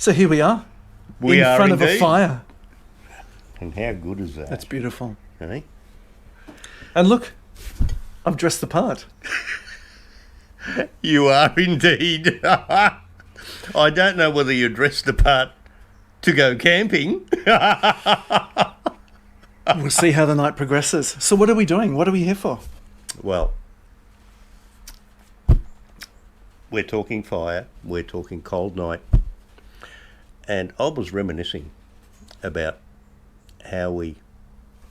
So here we are, We in are front of a indeed. fire. And how good is that? That's beautiful. Eh? And look, I've dressed the part. You are indeed. I don't know whether you dressed the part to go camping. We'll see how the night progresses. So what are we doing? What are we here for? Well, we're talking fire, we're talking cold night, and I was reminiscing about how we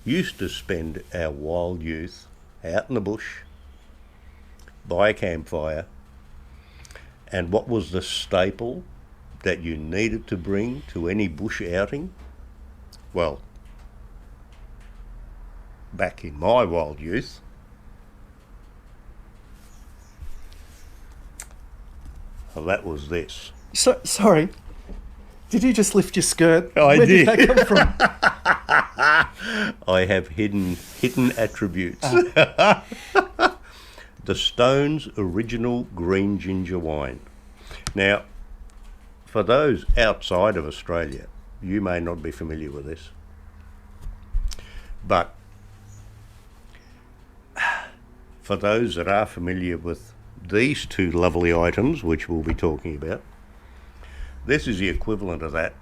used to spend our wild youth out in the bush by a campfire, and what was the staple that you needed to bring to any bush outing? Well, back in my wild youth, well, that was this. So sorry. Did you just lift your skirt? I Where did. did that come from? I have hidden attributes. The Stones original green ginger wine. Now, for those outside of Australia, you may not be familiar with this, but for those that are familiar with these two lovely items, which we'll be talking about, this is the equivalent of that,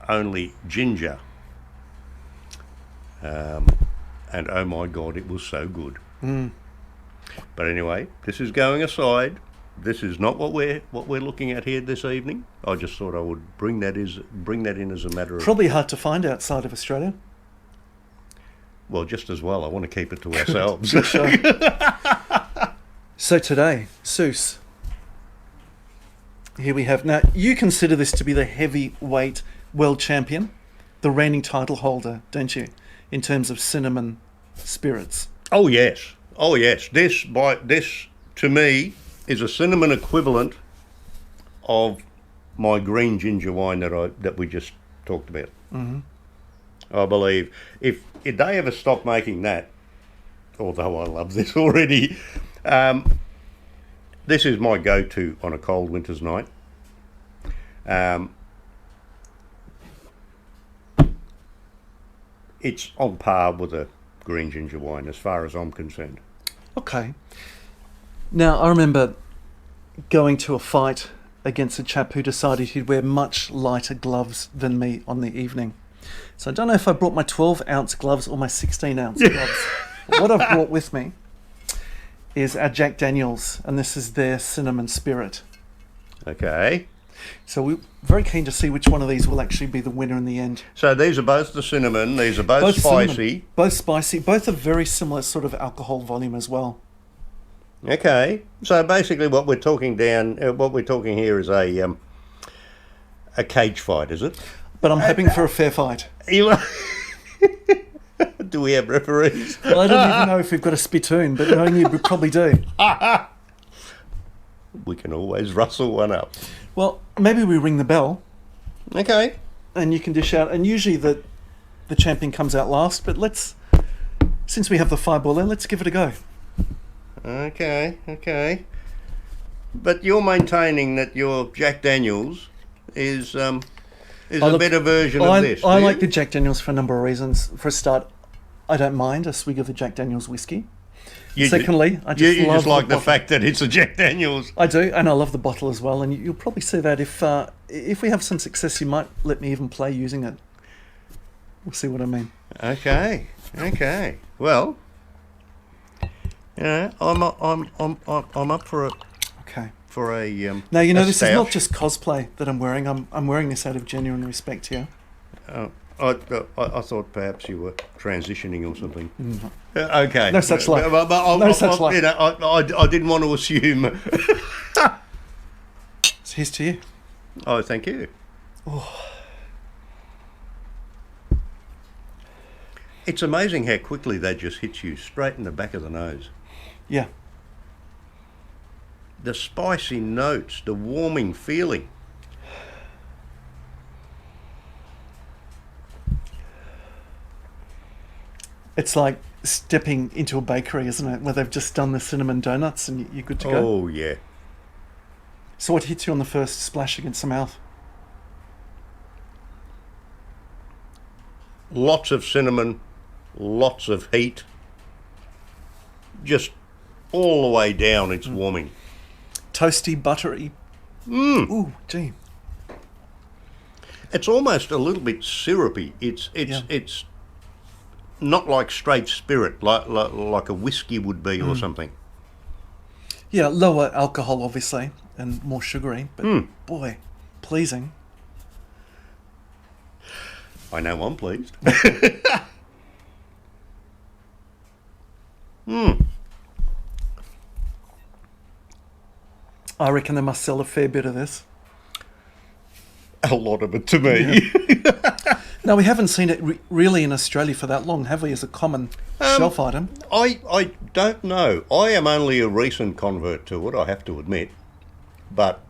only ginger. And oh my God, it was so good. But anyway, this is going aside. This is not what we're looking at here this evening. I just thought I would bring that in as a matter of, Probably hard to find outside of Australia. well, just as well. I want to keep it to ourselves. Sure. So today, Seuss. Here we have. Now, you consider this to be the heavyweight world champion, the reigning title holder, don't you, in terms of cinnamon spirits? Oh yes. This to me is a cinnamon equivalent of my green ginger wine that we just talked about. Mm-hmm. I believe if they ever stop making that, although I love this already, this is my go-to on a cold winter's night. It's on par with a green ginger wine as far as I'm concerned. Okay. Now, I remember going to a fight against a chap who decided he'd wear much lighter gloves than me on the evening. So I don't know if I brought my 12-ounce gloves or my 16-ounce gloves. But what I've brought with me is our Jack Daniels, and this is their cinnamon spirit. Okay. So we're very keen to see which one of these will actually be the winner in the end. So these are both the cinnamon. These are both spicy. Cinnamon, both spicy, both are very similar sort of alcohol volume as well. Okay. So basically, what we're talking here is a cage fight, is it? But I'm hoping for a fair fight. Do we have referees? Well, I don't even know if we've got a spittoon, but knowing you, we probably do. We can always rustle one up. Well, maybe we ring the bell Okay. and you can dish out. And usually the champion comes out last, but since we have the fireball there, let's give it a go. Okay. But you're maintaining that your Jack Daniels is a better version of this. I do like you? the Jack Daniels for a number of reasons. For a start, I don't mind a swig of the Jack Daniels whiskey. Secondly, I just you love just like the bottle. fact that it's a Jack Daniels. I do, and I love the bottle as well. And you'll probably see that if we have some success, you might let me even play using it. We'll see what I mean. Okay. Well, I'm up for a Okay. Now you know a this is not stoush. just cosplay that I'm wearing. I'm wearing this out of genuine respect here. I thought perhaps you were transitioning or something. Okay. No such luck. But No such luck. I didn't want to assume. So here's to you. Oh, thank you. It's amazing how quickly that just hits you straight in the back of the nose. Yeah. The spicy notes, the warming feeling. It's like stepping into a bakery, isn't it? Where they've just done the cinnamon donuts and you're good to go. Oh, yeah. So what hits you on the first splash against the mouth? Lots of cinnamon, lots of heat. Just all the way down, it's warming. Toasty, buttery. Ooh, gee. It's almost a little bit syrupy. It's not like straight spirit, like a whiskey would be or something. Yeah, lower alcohol, obviously, and more sugary, but boy, pleasing. I know I'm pleased. I reckon they must sell a fair bit of this. A lot of it to me. No, we haven't seen it really in Australia for that long, have we, as a common shelf item? I don't know. I am only a recent convert to it, I have to admit. But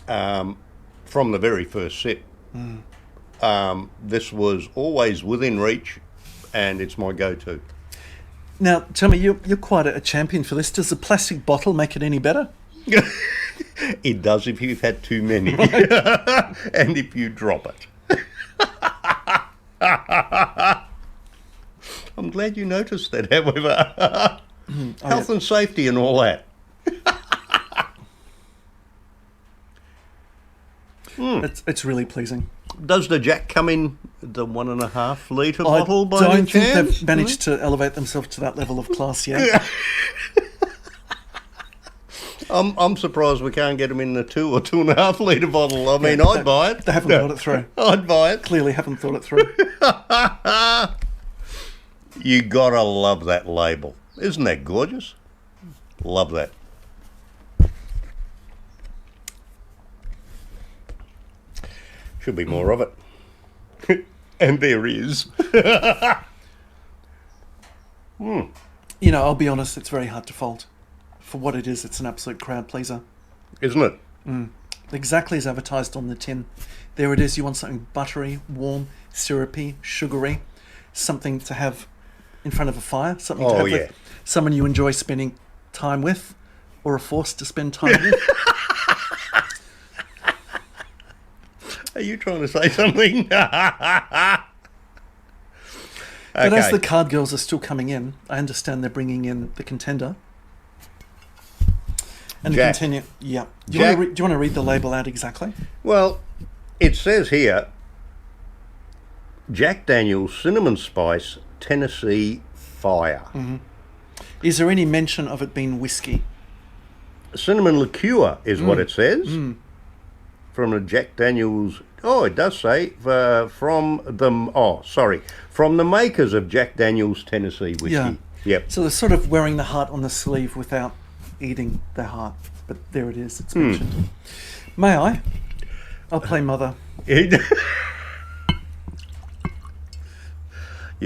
from the very first sip, this was always within reach, and it's my go-to. Now, tell me, you're quite a champion for this. Does the plastic bottle make it any better? It does if you've had too many, and if you drop it. I'm glad you noticed that, however. Health and safety and all that. It's really pleasing. Does the Jack come in the 1.5 litre I bottle by don't any think chance? they've managed to elevate themselves to that level of class yet. I'm surprised we can't get them in the 2 or 2.5 litre bottle. I mean, I'd buy it. They haven't thought it through. I'd buy it. Clearly haven't thought it through. You gotta love that label. Isn't that gorgeous? Love that. Should be more of it. And there is. You know, I'll be honest, it's very hard to fault. For what it is, it's an absolute crowd pleaser. Isn't it? Exactly as advertised on the tin. There it is. You want something buttery, warm, syrupy, sugary, something to have in front of a fire, something to have with someone you enjoy spending time with, or are forced to spend time with. Are you trying to say something? But as the card girls are still coming in, I understand they're bringing in the contender. And Jack. the contender, yeah. Do Jack. you want to read the label out exactly? Well, it says here, Jack Daniel's Cinnamon Spice Tennessee Fire. Is there any mention of it being whiskey? Cinnamon liqueur is what it says. From the Jack Daniel's... Oh, it does say from the makers of Jack Daniel's Tennessee whiskey. Yeah. Yep. So they're sort of wearing the heart on the sleeve without eating the heart. But there it is, it's mentioned. May I? I'll play mother. You're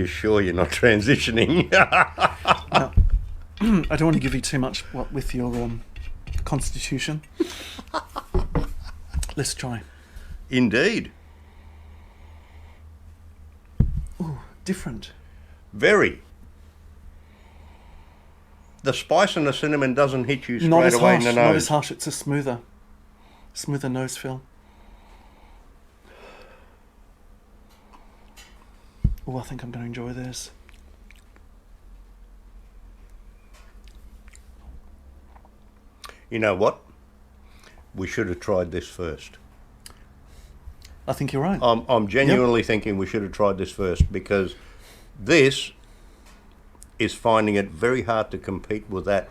sure you're not transitioning? Now, I don't want to give you too much with your constitution. Let's try. Indeed. Ooh, different. Very. The spice and the cinnamon doesn't hit you Not straight as away harsh, in the not nose. as harsh. It's a smoother nose feel. Oh, I think I'm going to enjoy this. You know what? We should have tried this first. I think you're right. I'm genuinely thinking we should have tried this first, because this is finding it very hard to compete with that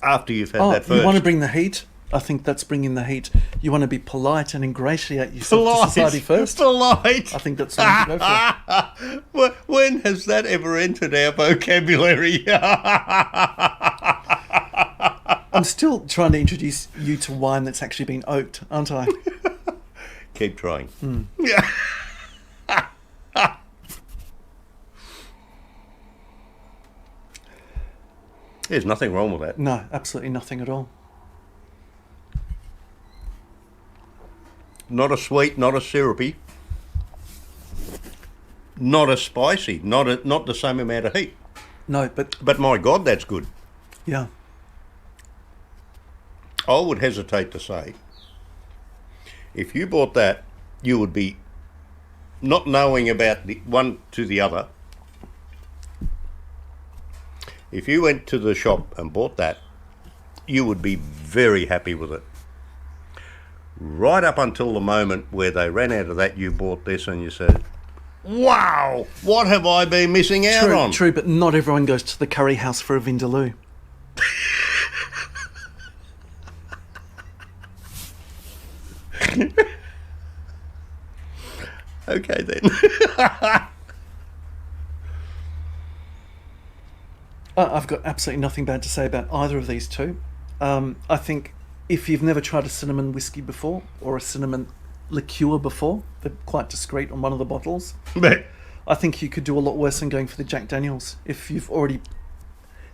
after you've had that first. You want to bring the heat? I think that's bringing the heat. You want to be polite and ingratiate yourself to society first? Polite. I think that's something to go for. When has that ever entered our vocabulary? I'm still trying to introduce you to wine that's actually been oaked, aren't I? Keep trying. Yeah. There's nothing wrong with that. No, absolutely nothing at all. Not a sweet, not a syrupy, not a spicy, not the same amount of heat. No, but But my God, that's good. yeah. I would hesitate to say, if you bought that, you would be not knowing about the one to the other, if you went to the shop and bought that, you would be very happy with it. Right up until the moment where they ran out of that, you bought this and you said, wow, what have I been missing out on? True, but not everyone goes to the curry house for a vindaloo. Okay then. I've got absolutely nothing bad to say about either of these two. I think if you've never tried a cinnamon whiskey before or a cinnamon liqueur before, they're quite discreet on one of the bottles. But I think you could do a lot worse than going for the Jack Daniels if you've already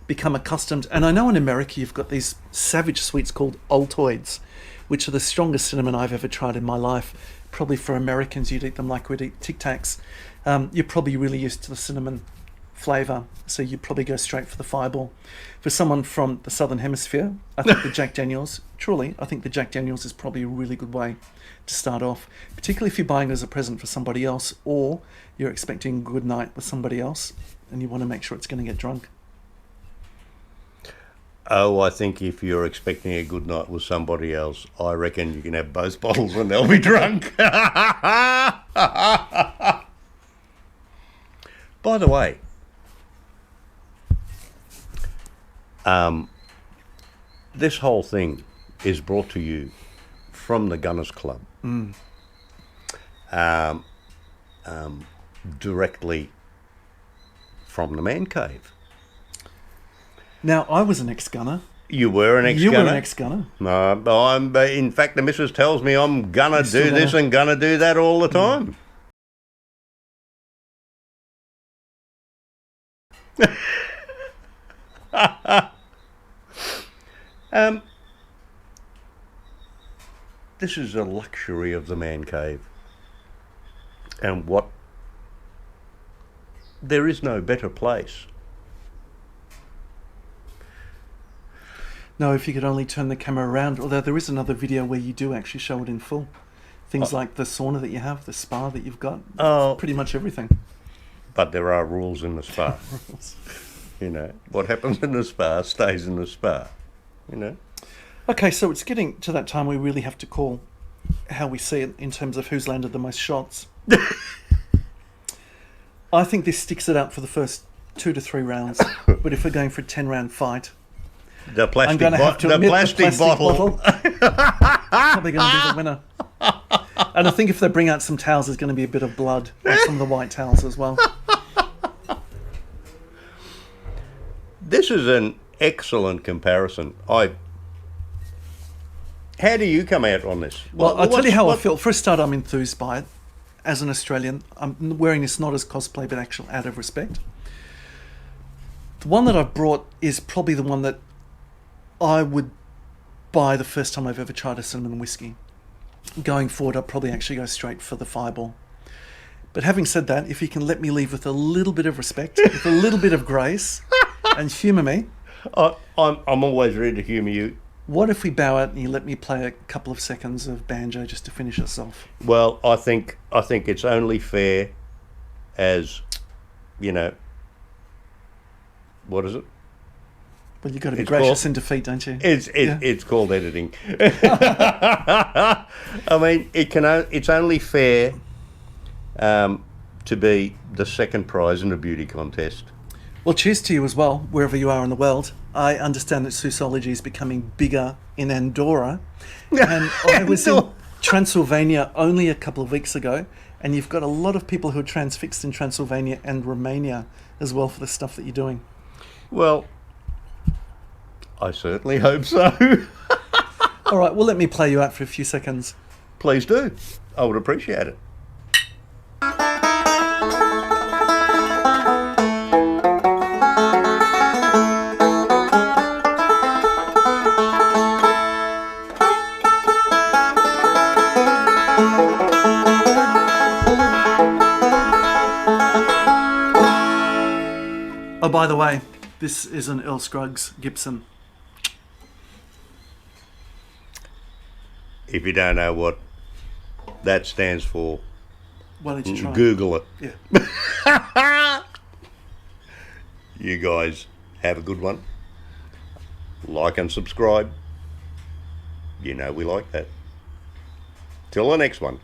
become accustomed. And I know in America you've got these savage sweets called Altoids, which are the strongest cinnamon I've ever tried in my life. Probably for Americans, you'd eat them like we'd eat Tic Tacs. You're probably really used to the cinnamon flavour, so you'd probably go straight for the Fireball. For someone from the Southern Hemisphere, I think the Jack Daniels, I think the Jack Daniels is probably a really good way to start off, particularly if you're buying it as a present for somebody else or you're expecting a good night with somebody else and you want to make sure it's going to get drunk. oh, I think if you're expecting a good night with somebody else, I reckon you can have both bottles and they'll be drunk. By the way, this whole thing is brought to you from the Gunners Club. Directly from the Man Cave. Now, I was an ex-gunner. You were an ex-gunner? You were an ex-gunner. No, in fact, the missus tells me I'm gonna do this and gonna do that all the time. This is a luxury of the Man Cave. And there is no better place. No, if you could only turn the camera around, although there is another video where you do actually show it in full. Things like the sauna that you have, the spa that you've got, pretty much everything. But there are rules in the spa. You know, what happens in the spa stays in the spa, you know. Okay, so it's getting to that time we really have to call how we see it in terms of who's landed the most shots. I think this sticks it out for the first 2 to 3 rounds, but if we're going for a 10-round fight, The plastic, I'm going to have to admit plastic the plastic bottle. probably going to be the winner. And I think if they bring out some towels, there's going to be a bit of blood on some of the white towels as well. This is an excellent comparison. How do you come out on this? Well, I'll tell you how I feel. For a start, I'm enthused by it. As an Australian, I'm wearing this not as cosplay, but actual out of respect. The one that I brought is probably the one that I would buy the first time I've ever tried a cinnamon whiskey. Going forward, I'll probably actually go straight for the Fireball. But having said that, if you can let me leave with a little bit of respect, with a little bit of grace, and humour me. I'm always ready to humour you. What if we bow out and you let me play a couple of seconds of banjo just to finish us off? Well, I think it's only fair, as you know. What is it? Well, you've got to be It's gracious called- in defeat, don't you? It's called editing. I mean, it's only fair to be the second prize in a beauty contest. Well, cheers to you as well, wherever you are in the world. I understand that Sousology is becoming bigger in Andorra. And I was in Transylvania only a couple of weeks ago, and you've got a lot of people who are transfixed in Transylvania and Romania as well for the stuff that you're doing. Well, I certainly hope so. All right, well, let me play you out for a few seconds. Please do. I would appreciate it. Oh, by the way, this is an Earl Scruggs Gibson. If you don't know what that stands for, Why don't you try? Google it. Yeah. You guys have a good one. Like and subscribe. You know we like that. Till the next one.